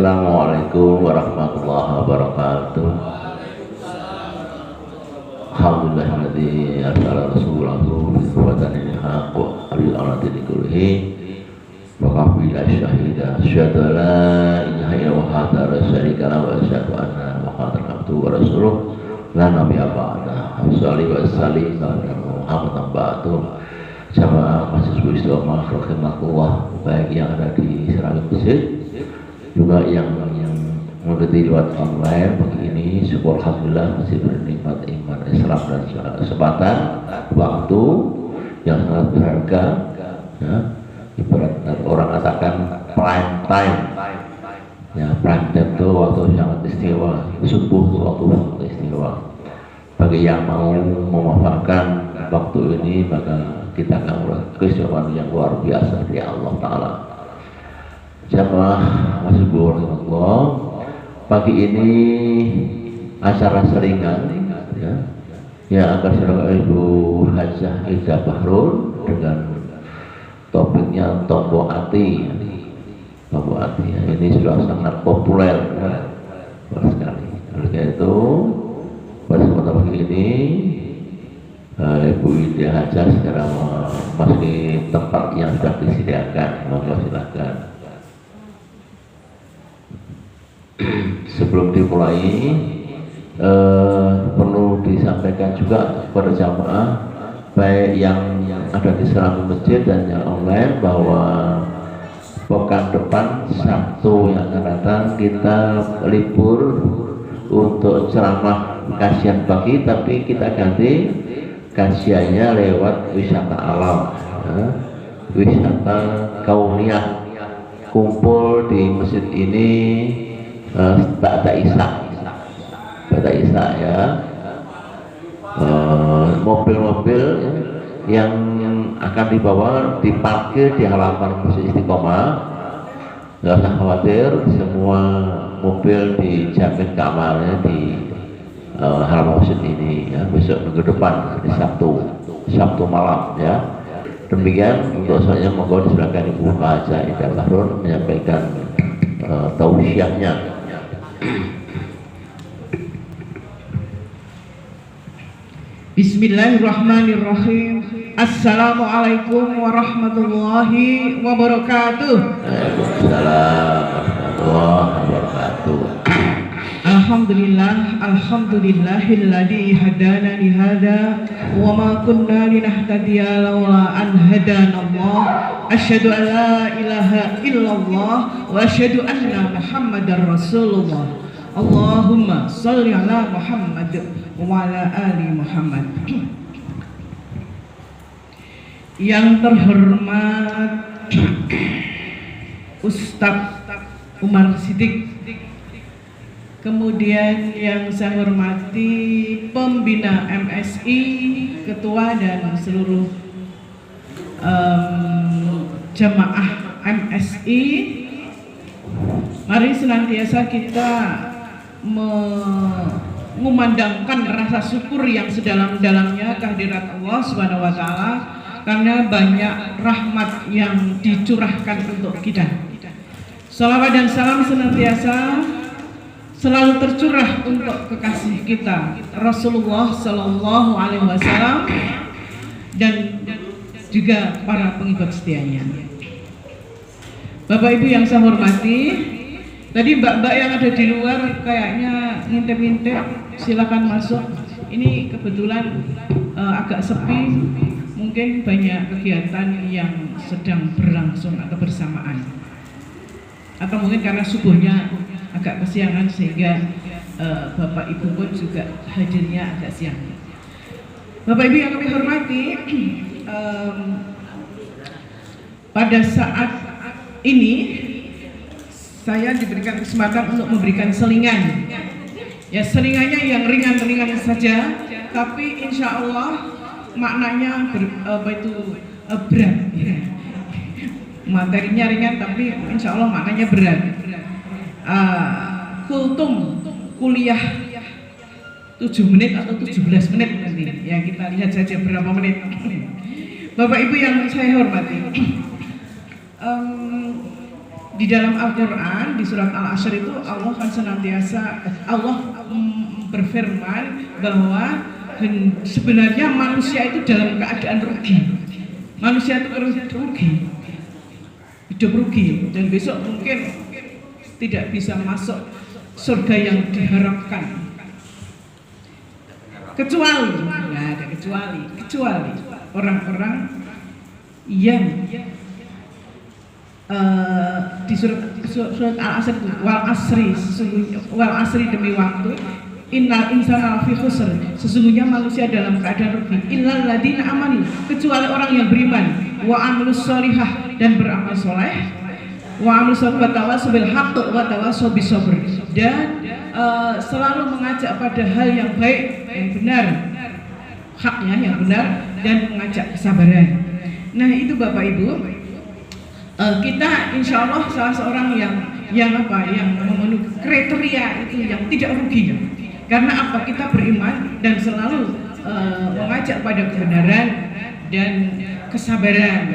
Assalamualaikum warahmatullahi wabarakatuh. Alhamdulillahilladzi arsala rasulahu bil hudanil haqq bil aladil kulli wa qafila syahida asyhadu an la ilaha illallah wa syarika lahu wa asyhadu anna muhammadan abduhu wa rasuluh la nabiyya ba'da. Shalli wa sallim ala Muhammadin ba'du. Jamaah mahasiswa Istiqomah rahimakumullah, baik yang ada di Seragam Masjid juga yang mengikuti lewat online begini, syukur alhamdulillah masih bernikmat iman Islam dan kesempatan waktu yang sangat berharga ya. Ibarat orang katakan prime time ya, prime time itu waktu yang sangat istimewa, subuh itu waktu sangat istimewa. Bagi yang mau memanfaatkan waktu ini maka kita akan melihat keistimewaan yang luar biasa dari Allah Ta'ala. Jamaah masih Allah, pagi ini acara seringan ya akan dilakukan Ibu Hajah Ida Bahrul dengan topiknya Tombo Ati. Tombo Ati ya, ini sudah sangat populer ya, sekali. Oleh karena itu pada kesempatan pagi ini Ibu Ida Hajah secara memasuki tempat yang sudah disediakan, monggo silakan. Sebelum dimulai perlu disampaikan juga kepada jamaah baik yang ada di Seragam Masjid dan yang online bahwa pekan depan Sabtu yang akan datang kita libur untuk ceramah kajian pagi, tapi kita ganti kajiannya lewat wisata alam ya, wisata kauniyah, kumpul di masjid ini Ba'da Isya ya, mobil-mobil yang akan dibawa diparkir di halaman Masjid Istiqomah, nggak usah khawatir, semua mobil dijamin keamanannya di halaman masjid ini ya, besok minggu depan di Sabtu malam ya. Demikian untuk saya, monggo disilakan Ibu Hajah Ida Bahrul menyampaikan tausiahnya. Bismillahirrahmanirrahim. Assalamualaikum warahmatullahi wabarakatuh. Waalaikumsalam warahmatullahi wabarakatuh. Alhamdulillahilladzi hadana li hadza wa ma kunna linahtadiya laula an hadanallah. Asyhadu an la ilaha illallah wa asyhadu anna Muhammadar Rasulullah. Allahumma shalli ala Muhammad wa ala ali Muhammad. Yang terhormat Ustadz Umar Siddiq, kemudian yang saya hormati pembina MSI, ketua dan seluruh jamaah MSI, mari senantiasa kita mengumandangkan rasa syukur yang sedalam-dalamnya kehadirat Allah Subhanahu wa Ta'ala, karena banyak rahmat yang dicurahkan untuk kita. Salawat dan salam senantiasa selalu tercurah untuk kekasih kita Rasulullah Sallallahu Alaihi Wasallam dan juga para pengikut setianya. Bapak Ibu yang saya hormati, tadi mbak-mbak yang ada di luar kayaknya ngintip-ngintip, silakan masuk. Ini kebetulan agak sepi, mungkin banyak kegiatan yang sedang berlangsung atau bersamaan, atau mungkin karena subuhnya agak kesiangan sehingga Bapak Ibu pun juga hadirnya agak siang. Bapak Ibu yang kami hormati, pada saat ini saya diberikan kesempatan untuk memberikan selingan. Ya, selingannya yang ringan-ringan saja, tapi insya Allah maknanya berat. Materinya ringan tapi insya Allah maknanya berat. Kultum kuliah 7 menit atau 17 menit nanti ya, kita lihat saja berapa menit. Bapak Ibu yang saya hormati, di dalam Al-Quran di surat Al-Asr itu Allah kan senantiasa berfirman bahwa sebenarnya manusia itu dalam keadaan rugi. Manusia itu rugi, hidup rugi, dan besok mungkin tidak bisa masuk surga yang diharapkan. Kecuali orang-orang yang di surat Al-Asr itu wal asri demi waktu innal insana lafi khusr, sesungguhnya manusia dalam keadaan rugi illal ladzina amanu, kecuali orang yang beriman wa amilus sholihah, dan beramal soleh, wa amilus wa tawassaw bil haqq wa tawassaw bis sabr, dan selalu mengajak pada hal yang baik, yang benar, haknya yang benar, dan mengajak kesabaran. Nah itu Bapak Ibu, kita insya Allah salah seorang yang memenuhi kriteria itu, yang tidak rugi. Karena apa? Kita beriman dan selalu mengajak pada kebenaran dan kesabaran.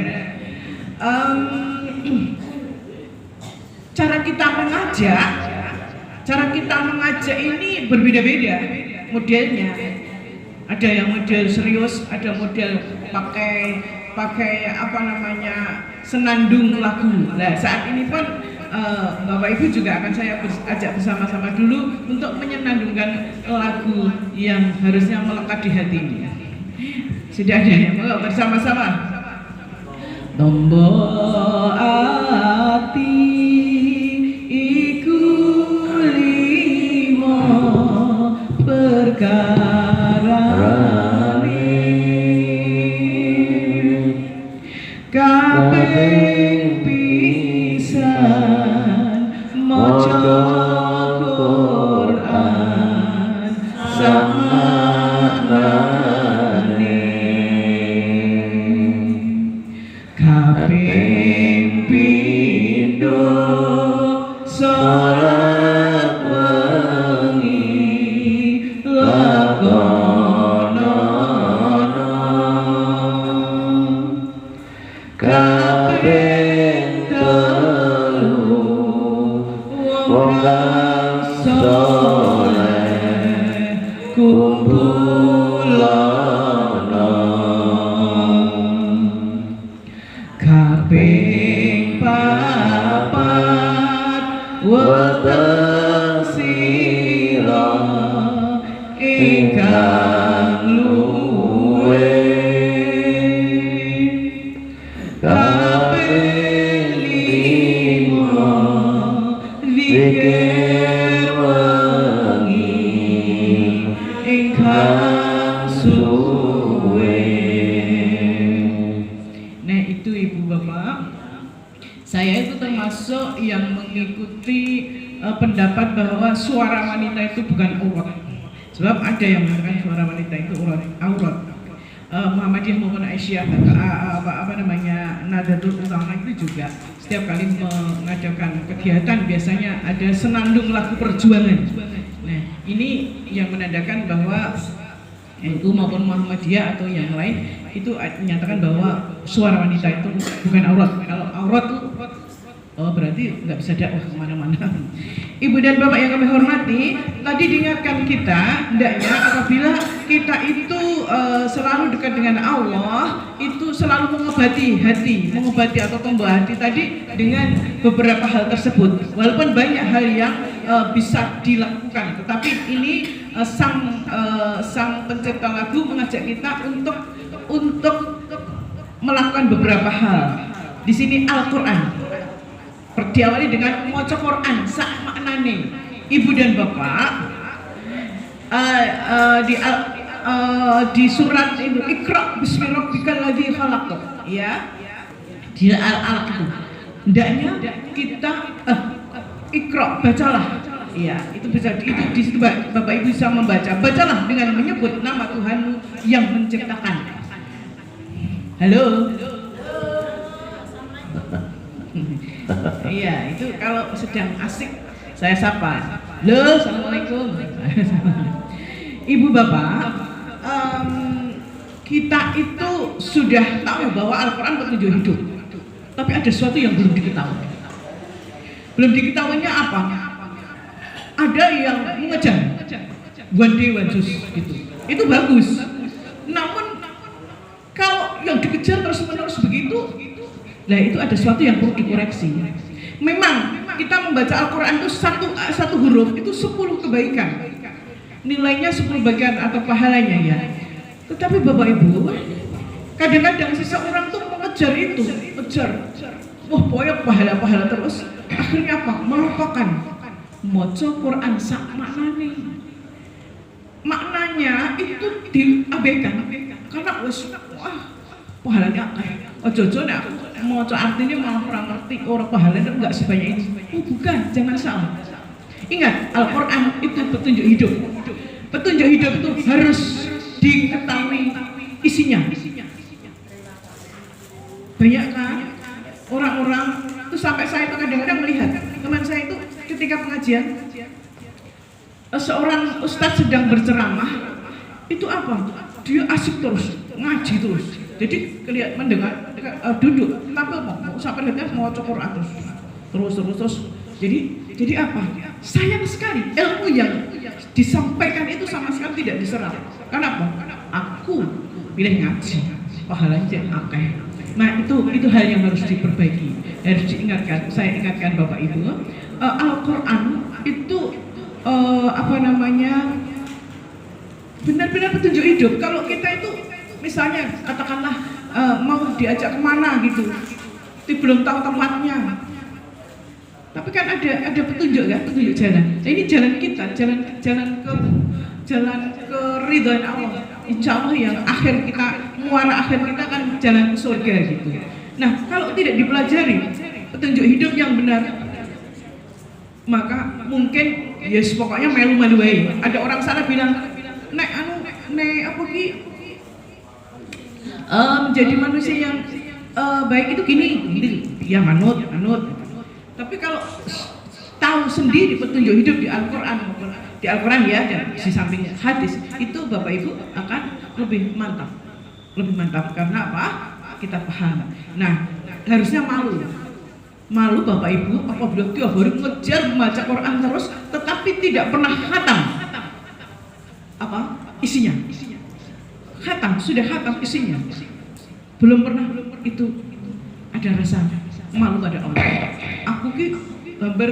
Cara kita mengajak ini berbeda-beda modelnya. Ada yang model serius, ada model pakai senandung lagu. Nah saat ini pun Bapak Ibu juga akan saya ajak bersama-sama dulu untuk menyenandungkan lagu yang harusnya melekat di hati ini. Sudah ada yang mau bersama-sama? Tombo ati iku limo perkara kabeh pisan maca Quran samanane, kabeh pindho salat wengi lakonono, kabeh telu wong kang saleh kumpulono, kaping papat weteng sira ingkang luwe, kaping lima zikir wengi ingkang suwe. Nah itu Ibu Bapak, saya itu termasuk yang mengikuti pendapat bahwa suara wanita itu bukan aurat. Sebab ada yang mengatakan suara wanita itu aurat. Muhammadiyah maupun Aisyah Nahdlatul Ulama itu juga setiap kali mengadakan kegiatan biasanya ada senandung lagu perjuangan. Nah ini yang menandakan bahwa NU maupun Muhammadiyah atau yang lain itu menyatakan bahwa suara wanita itu bukan aurat. Kalau aurat itu berarti nggak bisa dakwah kemana-mana. Ibu dan Bapak yang kami hormati, tadi diingatkan kita hendaknya apabila kita itu selalu dekat dengan Allah, itu selalu mengobati hati atau membawa hati tadi dengan beberapa hal tersebut. Walaupun banyak hal yang bisa dilakukan, tetapi ini sang pencipta lagu mengajak kita untuk melakukan beberapa hal. Di sini Al-Quran diawali dengan maca Quran sak maknane. Ibu dan Bapak, di surat itu Iqra bismi rabbikal ladzi khalaq, ya, di Al-Alaq itu hendaknya kita Iqra, bacalah, ya, itu bisa itu di situ Bapak Ibu bisa membaca, bacalah dengan menyebut nama Tuhanmu yang menciptakan. Halo. Iya, itu kalau sedang asik saya sapa. Halo, assalamualaikum. Ibu Bapak, kita itu sudah tahu bahwa Al-Quran petunjuk hidup, tapi ada sesuatu yang belum diketahui. belum diketahuinya apa? Ada yang mengejar one day one shoes gitu. Itu bagus. Namun kalau yang dikejar terus menerus begitu, nah itu ada sesuatu yang perlu dikoreksi. Memang kita membaca Al-Quran itu satu huruf itu 10 kebaikan, nilainya 10 bagian atau pahalanya ya. Tetapi Bapak Ibu, kadang-kadang seseorang tuh mengejar itu, wah pokoknya pahala-pahala terus, akhirnya apa? Melupakan maca Quran sak maknanya itu diabaikan karena wah pahalanya ojo-ojo nek maca artinya malah kurang ngerti orang pahalanya enggak sebanyak ini. Oh bukan, jangan salah. Ingat, Al-Quran itu petunjuk hidup. Petunjuk hidup itu harus diketahui isinya. Banyak kan orang-orang itu, sampai saya itu kadang-kadang melihat teman saya itu ketika pengajian, seorang ustadz sedang berceramah, itu apa? Dia asik terus, ngaji terus. Jadi kelihatan mendengar, duduk, tampil mau sampai lihatnya mau Quran terus. Jadi apa? Sayang sekali ilmu yang disampaikan itu sama sekali tidak diserap. Kenapa? Aku pilih ngaji, pahalanya akeh. Nah itu hal yang harus diperbaiki, harus diingatkan. Saya ingatkan Bapak Ibu, Al-Quran itu benar-benar petunjuk hidup. Kalau kita itu misalnya katakanlah mau diajak kemana gitu, belum tahu tempatnya, tapi kan ada petunjuk kan, petunjuk jalan. Nah, ini jalan kita, jalan ke ridhoan Allah. Insya Allah yang akhir kita, muara akhir kita kan jalan ke surga gitu. Nah kalau tidak dipelajari petunjuk hidup yang benar, maka mungkin yes pokoknya melu-melu wae. Ada orang sana bilang nek apa ki menjadi manusia yang baik itu gini, ya manut. Tapi kalau tahu sendiri petunjuk hidup di Al-Quran ya, dan di samping hadis itu Bapak Ibu akan lebih mantap karena apa? Kita paham. Nah harusnya malu Bapak Ibu apabila tiap hari ngejar membaca Quran terus, tetapi tidak pernah khatam apa isinya. Sudah khatam isinya, belum pernah, itu ada rasa malu pada Allah. Aku ki hampir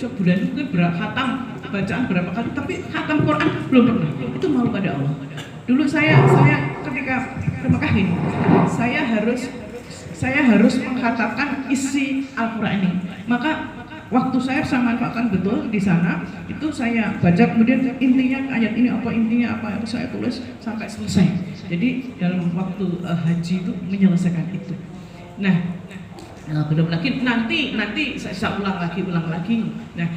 sebulan mungkin khatam bacaan berapa kali, tapi khatam Quran belum pernah. Itu malu pada Allah. Dulu saya ketika ke Mekah ini, saya harus mengkhatamkan isi Al-Quran ini. Maka waktu saya manfaatkan betul di sana, itu saya baca kemudian intinya ayat ini apa, intinya apa, itu saya tulis sampai selesai. Jadi dalam waktu haji itu menyelesaikan itu. Nah belum lagi nanti saya ulang lagi. Nah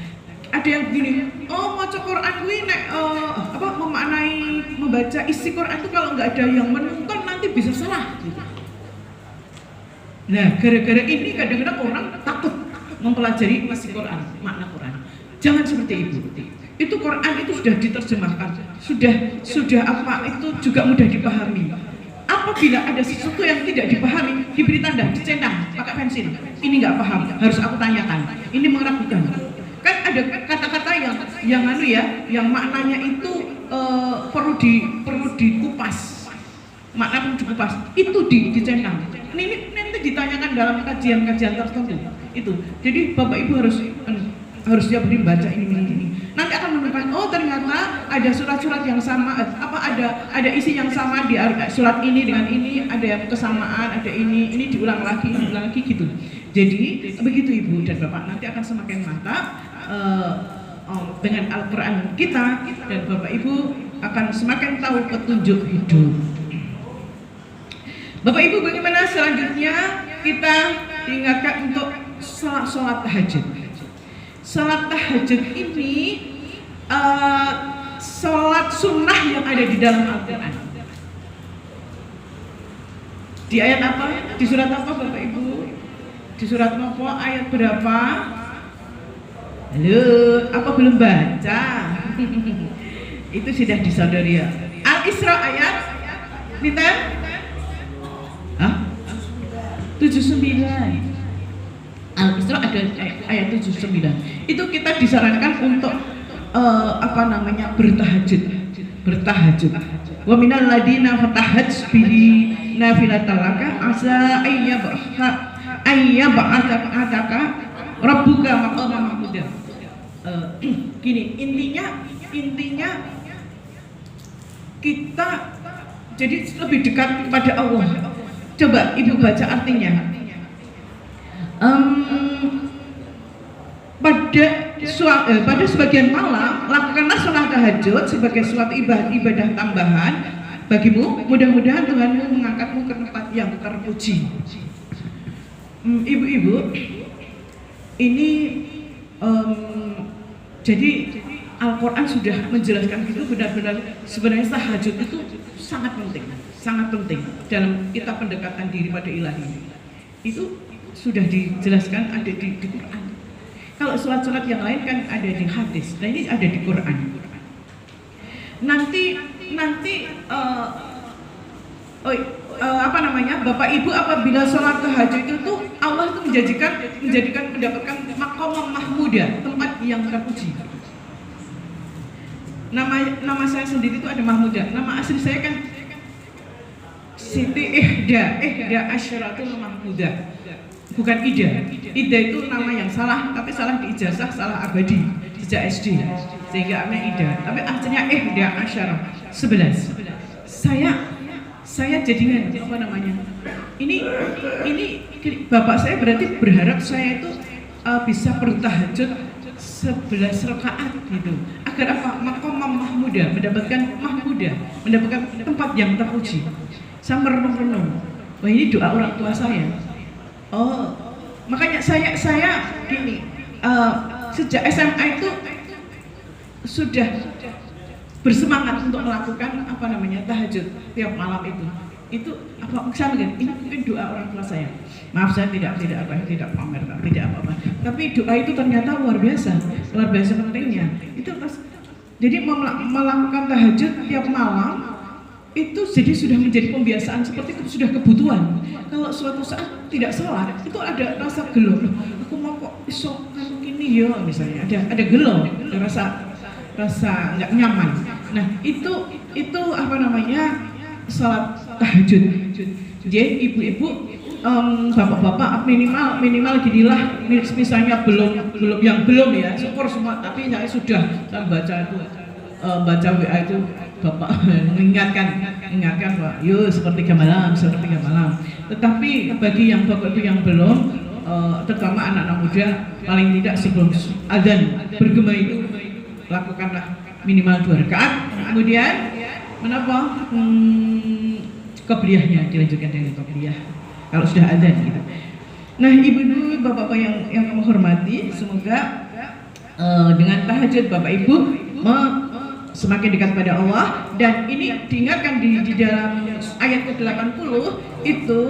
ada yang begini, oh mau Quran kuwi nek memaknai membaca isi Quran itu kalau nggak ada yang menonton nanti bisa salah. Nah gara-gara ini kadang-kadang orang takut mempelajari isi Quran, makna Quran. Jangan seperti itu. Itu Quran itu sudah diterjemahkan, sudah apa itu juga mudah dipahami. Apabila ada sesuatu yang tidak dipahami, diberi tanda, dicentang, pakai pensil. Ini nggak paham, harus aku tanyakan. Ini meragukan. Kan ada kata-kata yang maknanya itu perlu dikupas. Makna perlu dikupas. Itu dicentang. Ini nanti ditanyakan dalam kajian-kajian tertentu. Itu. Jadi Bapak Ibu harus dia beri baca ini. Nanti akan menemukan, oh ternyata ada surat-surat yang sama, ada isi yang sama di surat ini dengan ini, ada yang kesamaan, ada ini diulang lagi gitu. Jadi begitu Ibu dan Bapak, nanti akan semakin mantap dengan Al-Quran kita, dan Bapak Ibu akan semakin tahu petunjuk hidup. Bapak Ibu, bagaimana selanjutnya kita diingatkan untuk sholat tahajud. Sholat tahajud ini sholat sunnah yang ada di dalam Al-Quran. Di ayat apa? Di surat apa Bapak Ibu? Di surat apa? Ayat berapa? Halo, apa belum baca? Itu sudah disodori ya. Al-Isra ayat Nita? 79. Al-Isra ada ayat 79. Itu kita disarankan untuk bertahajud. Wa minal ladina fatahaj bihi nafilatan laka asa ayyab'ataka rabbuka maqaman mahmuda. Gini, intinya kita jadi lebih dekat kepada Allah. Coba Ibu baca artinya. Pada sebagian malam lakukanlah sholat tahajud sebagai suatu ibadah tambahan bagimu. Mudah-mudahan Tuhanmu mengangkatmu ke tempat yang terpuji. Ibu-ibu, ini jadi Al-Quran sudah menjelaskan itu benar-benar sebenarnya tahajud itu sangat penting dalam kita pendekatan diri pada ilahi. Itu sudah dijelaskan ada di Quran. Kalau sholat-sholat yang lain kan ada di hadis, nah ini ada di Quran. Nanti Bapak Ibu apabila sholat tahajud itu Allah itu menjadikan mendapatkan maqam mahmuda, tempat yang terpuji. Nama saya sendiri itu ada Mahmuda. Nama asli saya kan Siti Ihda Asyaratul Mahmuda. Bukan Ida. Ida itu nama yang salah, tapi salah di ijazah, salah abadi sejak SD. Sehingga namanya Ida. Tapi aslinya Ihda Asyarah 11. Saya jadinya Ini bapak saya berarti berharap saya itu bisa bertahajud 11 rakaat gitu. Agar apa? Maqam mahmuda, mendapatkan tempat yang terpuji. Saya merenung-renung. Wah, ini doa orang tua saya. Makanya saya gini, sejak SMA itu sudah bersemangat untuk melakukan tahajud tiap malam itu. Itu misalnya ini mungkin doa orang tua saya. Maaf, saya tidak pamer, tidak apa-apa. Tapi doa itu ternyata luar biasa pentingnya. Itu jadi melakukan tahajud tiap malam itu jadi sudah menjadi pembiasaan, seperti itu sudah kebutuhan. Kalau suatu saat tidak sholat itu ada rasa gelo. Aku mau kok isok gini ya misalnya ada gelo, rasa nggak nyaman. Nah itu sholat tahajud. Jadi ibu-ibu, bapak-bapak minimal ginilah, misalnya belum ya, syukur semua, tapi saya sudah baca WA itu bapak mengingatkan Pak, yuk sepertiga malam. Tetapi bagi yang bapak itu yang belum, terutama anak-anak muda, paling tidak sebelum azan bergema itu lakukanlah minimal 2 rakaat. Kemudian menapa? Qobliyahnya dilanjutkan dengan qobliyah kalau sudah azan gitu. Nah, ibu-ibu, bapak-bapak yang kami hormati, semoga dengan tahajud bapak ibu semakin dekat pada Allah. Dan ini diingatkan di dalam ayat ke-80 itu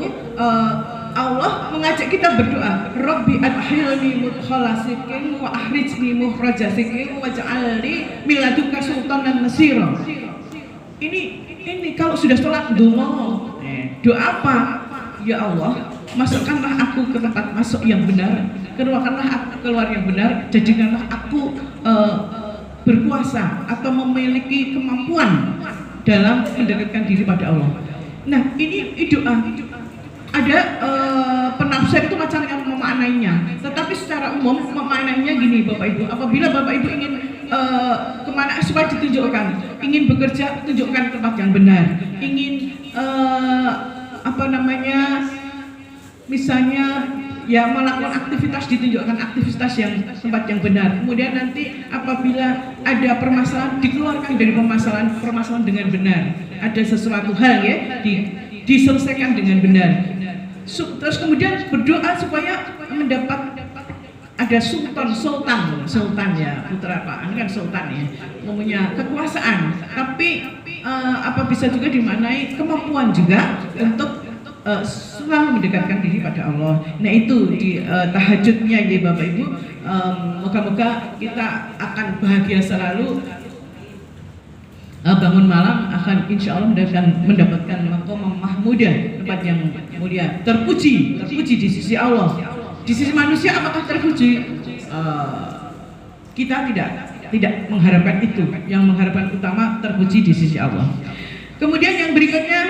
Allah mengajak kita berdoa, Rabbi adkhilni mudkhala sidqin wa akhrijni mukhraja sidqin waj'alni min ladunka sultanan nasira. Ini kalau sudah sholat doa apa? Ya Allah, masukkanlah aku ke tempat masuk yang benar, keluarkanlah aku keluar yang benar, jadikanlah aku berkuasa atau memiliki kemampuan dalam mendekatkan diri pada Allah. Nah, ini doa. Ada penafsir itu macam-macam memaknainya, tetapi secara umum memaknainya gini, Bapak Ibu. Apabila Bapak Ibu ingin kemana supaya ditunjukkan, ingin bekerja, tunjukkan tempat yang benar, ingin misalnya ya melakukan aktivitas, ditunjukkan aktivitas yang tempat yang benar. Kemudian nanti apabila ada permasalahan, dikeluarkan dari permasalahan dengan benar. Ada sesuatu hal ya diselesaikan dengan benar. Terus kemudian berdoa supaya mendapat ada sultan ya, putra Pak, ini kan sultan ya, mempunyai kekuasaan, tapi bisa juga dimaknai kemampuan juga untuk selalu mendekatkan diri pada Allah. Nah itu di tahajudnya ya Bapak Ibu. Moga-moga kita akan bahagia selalu, bangun malam akan insya Allah mendapatkan maqam mahmudah, tempat yang mulia, terpuji di sisi Allah. Di sisi manusia apakah terpuji? Kita tidak mengharapkan itu. Yang mengharapkan utama terpuji di sisi Allah. Kemudian yang berikutnya,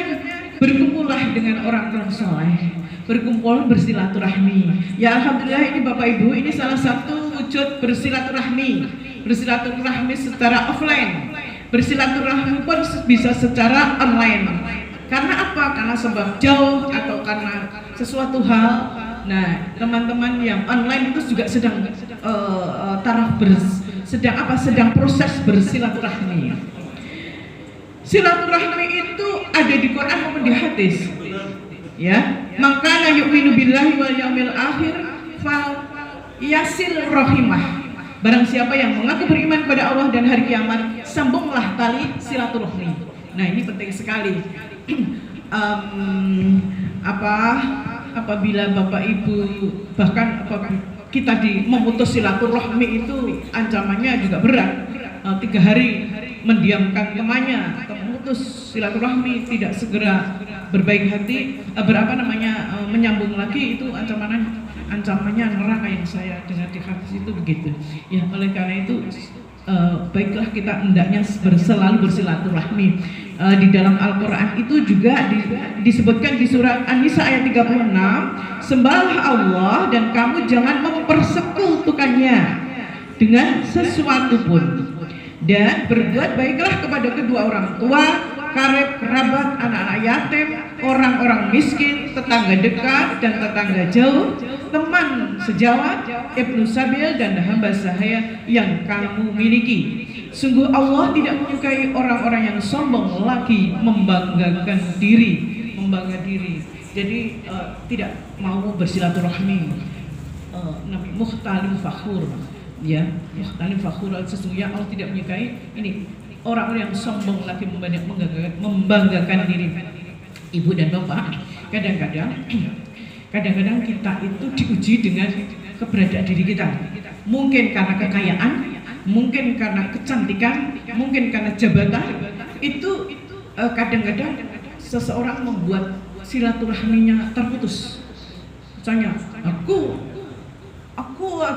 berkumpullah dengan orang-orang soleh, berkumpul bersilaturahmi. Ya alhamdulillah, ini Bapak Ibu, ini salah satu wujud bersilaturahmi secara offline, bersilaturahmi pun bisa secara online. Karena apa? Karena sebab jauh atau karena sesuatu hal. Nah, teman-teman yang online itu juga sedang sedang proses bersilaturahmi. Silaturahmi itu ada di Quran maupun di hadis. Ya, maka yu'minu billahi wal yaumil akhir fal yasil rahimah. Barang siapa yang mengaku beriman pada Allah dan hari kiamat, sambunglah tali silaturahmi. Nah, ini penting sekali. Apabila Bapak Ibu bahkan kita memutus silaturahmi itu ancamannya juga berat. 3 hari mendiamkan temannya atau memutus silaturahmi, tidak segera berbaik hati, menyambung lagi, itu ancamannya neraka yang saya dengar di hadis itu begitu. Ya, oleh karena itu baiklah kita hendaknya selalu bersilaturahmi. Di dalam Al-Quran itu juga disebutkan di surat An-Nisa ayat 36, sembahlah Allah dan kamu jangan mempersekutukannya dengan sesuatu pun, dan berbuat baiklah kepada kedua orang tua, karib, kerabat, anak-anak yatim, orang-orang miskin, tetangga dekat dan tetangga jauh, teman sejawat, ibnu sabil dan hamba sahaya yang kamu miliki. Sungguh Allah tidak menyukai orang-orang yang sombong lagi membanggakan diri. Jadi tidak mau bersilaturahmi. Nabi mukhtalim fakhur. Ya, mukhtalim fakhur, sesungguhnya Allah tidak menyukai ini orang-orang yang sombong lagi membanggakan diri. Ibu dan Bapak, kadang-kadang kita itu diuji dengan keberadaan diri kita. Mungkin karena kekayaan, mungkin karena kecantikan, mungkin karena jabatan. Itu kadang-kadang seseorang membuat silaturahminya terputus. Misalnya, aku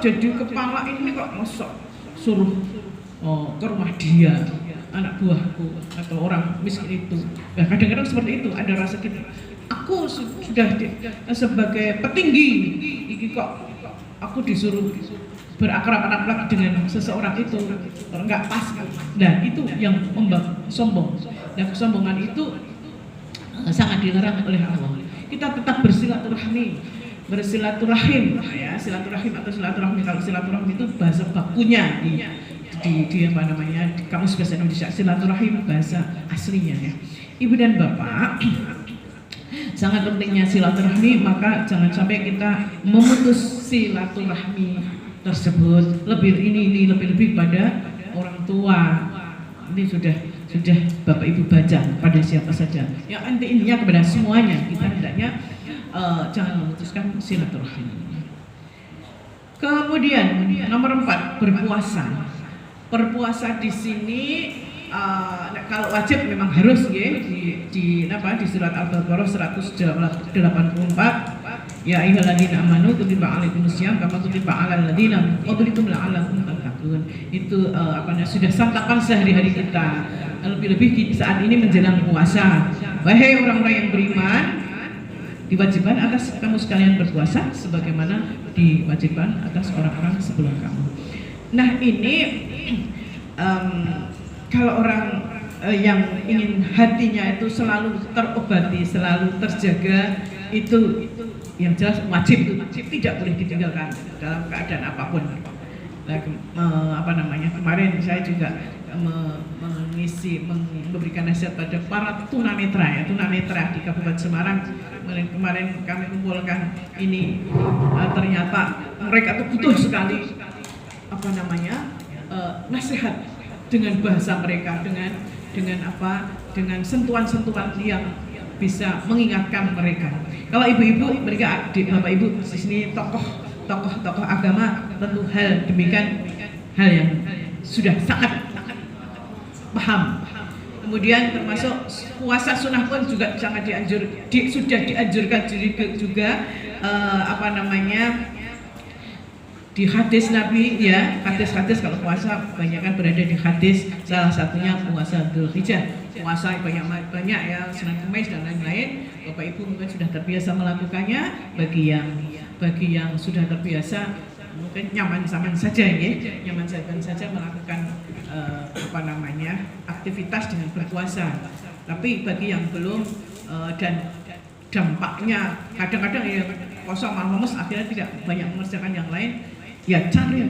jadi kepala ini kok masuk suruh ke rumah dia, anak buahku atau orang miskin itu. Nah, kadang-kadang seperti itu, ada rasa gitu. Aku sudah sebagai petinggi, ini kok aku disuruh berakrab-akrab dengan seseorang itu, enggak pas. Nah, itu yang sombong. Dan kesombongan itu sangat dilarang oleh Allah. Kita tetap bersilaturahim, ya, silaturahim atau silaturahmi. Kalau silaturahmi itu bahasa bakunya di kamus bahasa Indonesia, silaturahim bahasa aslinya ya. Ibu dan Bapak, sangat pentingnya silaturahmi, maka jangan sampai kita memutus silaturahmi tersebut. Lebih pada orang tua. Ini sudah Bapak Ibu baca pada siapa saja. Yang intinya kepada semuanya, kita hendaknya jangan memutuskan silaturahmi. Kemudian nomor 4, berpuasa. Berpuasa di sini kalau wajib memang harus ya, di surat Al-Baqarah 184, ya ayyuhalladzina amanu kutiba alaikumusiyam kama kutiba alal ladzina min qablikum la'allakum tattaqun. Itu sudah santapan sehari-hari kita, lebih-lebih saat ini menjelang puasa. Wahai orang-orang yang beriman, diwajibkan atas kamu sekalian berpuasa sebagaimana diwajibkan atas orang-orang sebelum kamu. Nah, ini kalau orang yang ingin hatinya itu selalu terobati, selalu terjaga, itu yang jelas wajib, itu tidak boleh ditinggalkan dalam keadaan apapun. Kemarin saya juga memberikan nasihat pada para tunanetra di Kabupaten Semarang. Kemarin kami kumpulkan ini, ternyata mereka tuh butuh sekali nasihat dengan bahasa mereka, dengan sentuhan-sentuhan yang bisa mengingatkan mereka. Kalau ibu-ibu, mereka Bapak Ibu di sini tokoh agama, tentu hal demikian hal yang sudah sangat paham. Kemudian termasuk puasa sunnah pun juga sangat sudah dianjurkan juga di hadis Nabi ya, hadis-hadis kalau puasa banyak kan berada di hadis, salah satunya puasa Dzulhijjah, puasa banyak ya, Senin Kamis dan lain-lain. Bapak Ibu mungkin sudah terbiasa melakukannya, bagi yang sudah terbiasa mungkin nyaman-nyaman saja ya, nyaman-nyaman saja melakukan aktivitas dengan berpuasa. Tapi bagi yang belum dan dampaknya kadang-kadang ya puasa malam lemes akhirnya tidak banyak mengerjakan yang lain, ya cari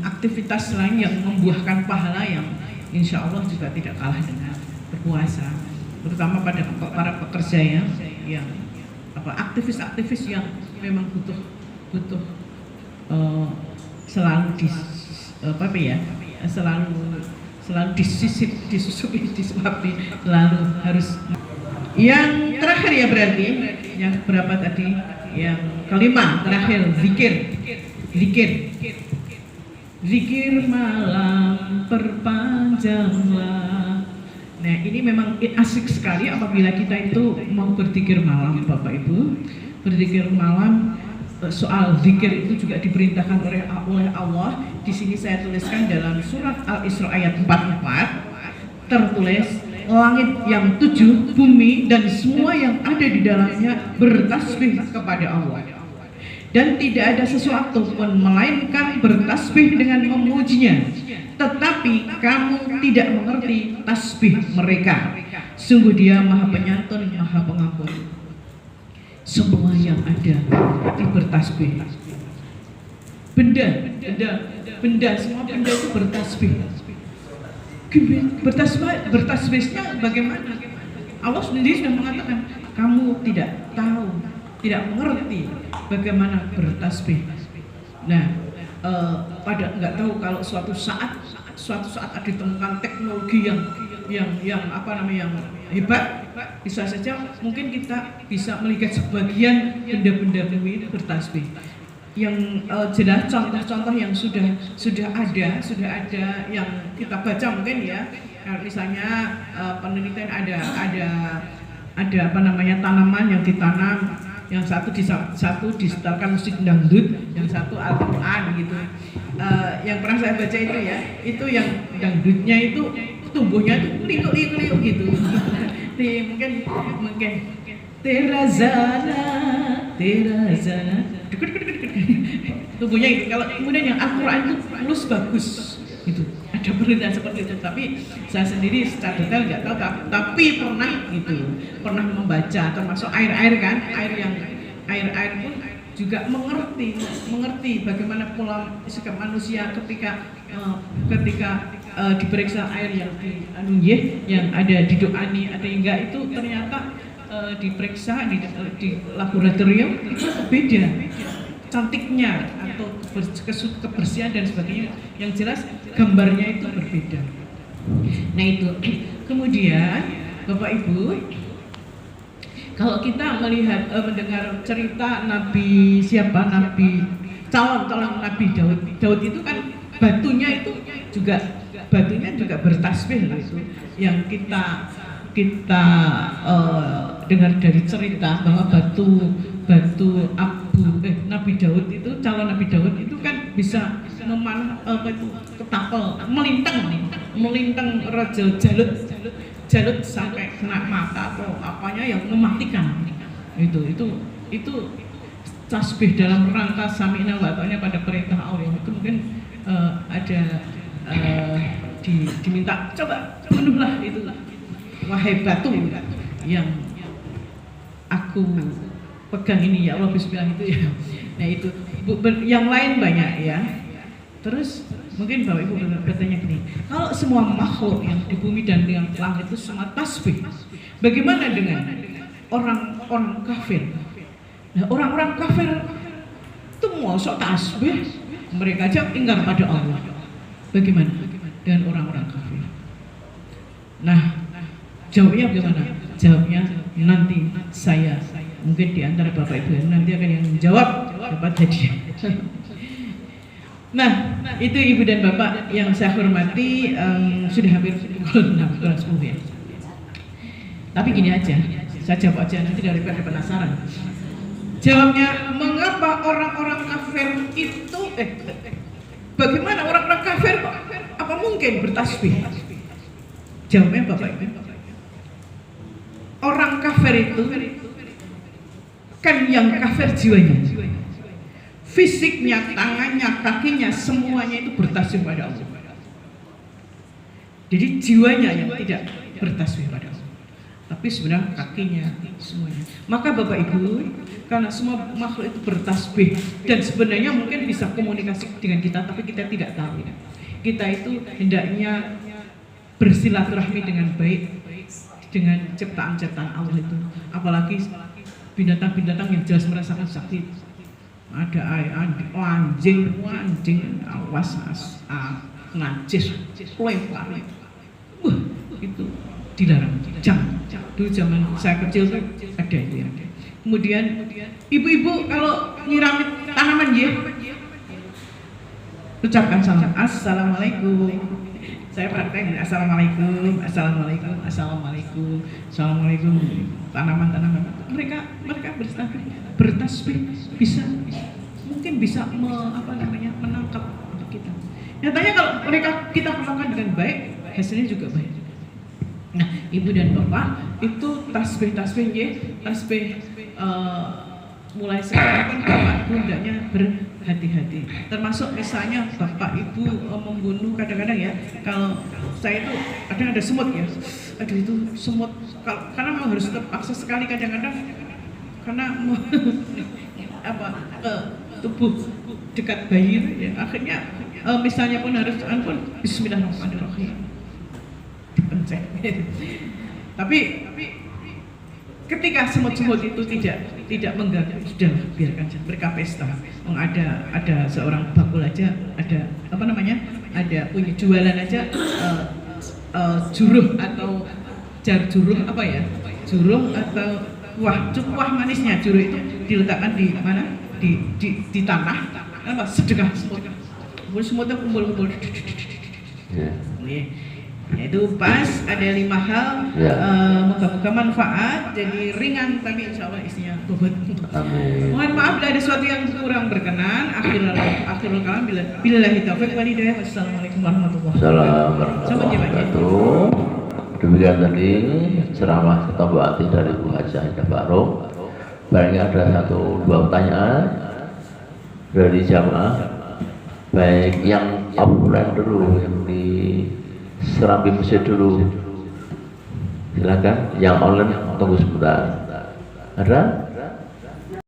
aktivitas lain yang membuahkan pahala yang insya Allah juga tidak kalah dengan berpuasa, terutama pada para pekerja yang aktivis-aktivis yang memang butuh selalu disuapi, selalu harus. Yang terakhir ya berarti yang berapa tadi? Yang kelima terakhir, zikir malam perpanjanglah. Nah ini memang asik sekali apabila kita itu mau berzikir malam, Bapak Ibu. Berzikir malam, soal zikir itu juga diperintahkan oleh Allah. Di sini saya tuliskan dalam surat Al-Isra ayat 44 tertulis, langit yang 7, bumi dan semua yang ada di dalamnya bertasbih kepada Allah. Dan tidak ada sesuatu pun melainkan bertasbih dengan memujinya. Tetapi kamu tidak mengerti tasbih mereka. Sungguh Dia Maha Penyantun, Maha Pengampun. Semua yang ada itu bertasbih. Benda, semua benda itu bertasbih. Bertasbihnya bagaimana? Allah sendiri sudah mengatakan, kamu tidak tahu, tidak mengerti bagaimana bertasbih. Nah, nggak tahu kalau suatu saat ada ditemukan teknologi yang hebat, bisa saja mungkin kita bisa melihat sebagian benda-benda bumi itu bertasbih. Yang jelas contoh-contoh yang sudah ada yang kita baca mungkin ya, misalnya penelitian ada tanaman yang ditanam, yang satu disetelkan musik dangdut, yang satu Al-Quran gitu. Yang pernah saya baca itu ya, itu yang dangdutnya itu tumbuhnya itu liuk-liuk gitu. mungkin terazana tubuhnya itu. Kalau kemudian yang Al-Quran itu mulus bagus gitu, ada perintah seperti itu. Tapi saya sendiri secara detail nggak tahu, tapi pernah membaca, termasuk air pun juga mengerti bagaimana pola sikap manusia ketika diperiksa air yang ada di doani atau enggak, itu ternyata diperiksa di laboratorium itu beda cantiknya atau kebersihan dan sebagainya, yang jelas gambarnya itu berbeda. Nah itu kemudian Bapak Ibu, kalau kita mendengar cerita calon Nabi Daud itu kan batunya juga bertasbih gitu. Yang kita dengar dari cerita bahwa Nabi Daud itu, calon Nabi Daud itu kan bisa melintang Raja Jalut sampai kena mata atau apanya yang mematikan. Itu tasbih dalam rangka sami'na wa ata'na pada perintah Allah. Itu mungkin diminta coba penuhlah itu, wahai batu yang aku pegang ini ya Allah, bismillah itu ya. Nah itu yang lain banyak ya. Terus mungkin Bapak Ibu bertanya gini, kalau semua makhluk yang di bumi dan di langit itu semua tasbih, bagaimana dengan orang kafir? Nah orang-orang kafir itu mau sok tasbih, mereka aja ingkar pada Allah. Bagaimana dengan orang-orang kafir? Nah jawabnya bagaimana? Jawabnya nanti saya, mungkin di antara Bapak Ibu nanti akan yang menjawab, dapat hadiah. Nah itu Ibu dan Bapak yang saya hormati, sudah hampir pukul 6:10 ya. Tapi gini aja, saya jawab aja nanti daripada penasaran. Jawabnya, mengapa apa orang-orang kafir itu bagaimana orang-orang kafir kok apa mungkin bertasbih? Jawabnya Bapak Ibu, orang kafir itu kan yang kafir jiwanya, fisiknya, tangannya, kakinya, semuanya itu bertasbih pada Allah. Jadi jiwanya yang tidak bertasbih pada Allah, tapi sebenarnya kakinya semuanya. Maka Bapak Ibu, karena semua makhluk itu bertasbih dan sebenarnya mungkin bisa komunikasi dengan kita, tapi kita tidak tahu. Kita itu hendaknya bersilaturahmi dengan baik dengan ciptaan-ciptaan Allah itu, apalagi binatang-binatang yang jelas merasakan sakit. Ada anjing, awas, najis, lempar, itu dilarang, jangan. Dulu zaman saya kecil tuh ada itu ya. Kemudian ibu-ibu kalau nyiramin tanaman ya, ucapkan salam, assalamualaikum. Saya praktek assalamualaikum, assalamualaikum, assalamualaikum, assalamualaikum. Tanaman-tanaman mereka bertasbih bisa mungkin bisa menangkap kita. Nyatanya kalau kita perlakukan dengan baik, hasilnya juga baik. Nah, ibu dan bapak itu tasbih mulai sekarang kan bapak ibu hendaknya berhati-hati. Termasuk misalnya bapak ibu membunuh kadang-kadang ya, kalau saya itu kadang ada semut ya, aduh itu semut karena memang harus terpaksa sekali kadang-kadang karena ke tubuh dekat bayi ya, akhirnya misalnya pun harus ampun bismillahirrahmanirrahim dipencet. Tapi ketika semut-semut itu tidak mengganggu, sudah biarkan saja mereka pesta. Ada seorang bakul aja, ada ada punya jualan aja juruh atau juruh juruh atau kuah manisnya. Juruh itu diletakkan di mana, di tanah, sedekah semutnya kumpul itu pas ada 5 hal. Moga-moga manfaat, jadi ringan tapi insya Allah isinya bobot. Mohon maaf bila ada sesuatu yang kurang berkenan. Akhirul kalam billahi taufiq wal hidayah. Wassalamualaikum warahmatullahi wabarakatuh. Demikian tadi ceramah ketombaati dari Bu Hajah Indah Barum. Barangkali ada 1-2 pertanyaan dari jamaah, baik yang offline dulu, yang di Serambi Masjid dulu, silakan. Yang online tunggu sebentar. Ada?